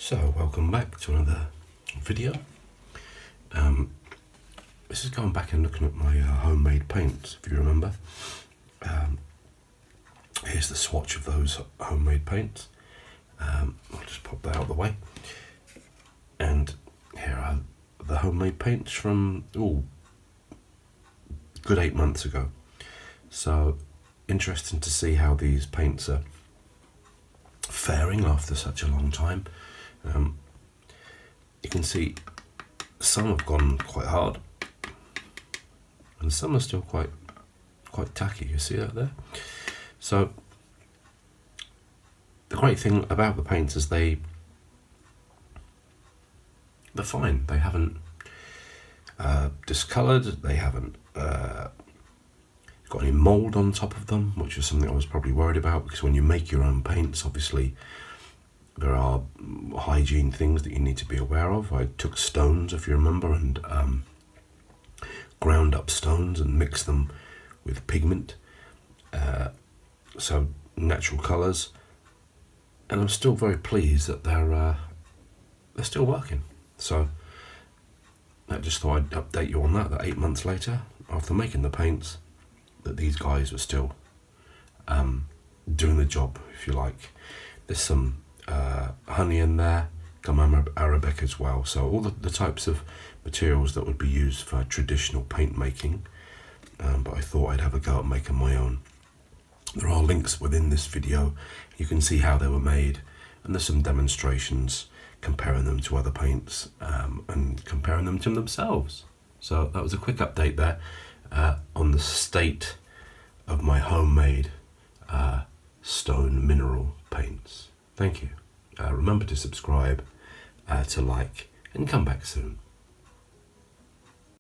So welcome back to another video. This is going back and looking at my homemade paints, if you remember. Here's the swatch of those homemade paints. I'll just pop that out of the way. And here are the homemade paints from, good 8 months ago. So interesting to see how these paints are faring after such a long time. You can see some have gone quite hard and some are still quite tacky. You see that there? So the great thing about the paints is they're fine. They haven't discoloured, they haven't got any mould on top of them, which is something I was probably worried about, because when you make your own paints, obviously there are hygiene things that you need to be aware of. I took stones, if you remember, and ground up stones and mixed them with pigment, so natural colours, and I'm still very pleased that they're still working. So I just thought I'd update you on that 8 months later, after making the paints, that these guys were still doing the job, if you like. There's some honey in there, some Arabic as well, so all the types of materials that would be used for traditional paint making, but I thought I'd have a go at making my own. There are links within this video. You can see how they were made, and there's some demonstrations comparing them to other paints and comparing them to themselves. So that was a quick update there on the state of my homemade stone mineral paints. Thank you. Remember to subscribe, to like, and come back soon.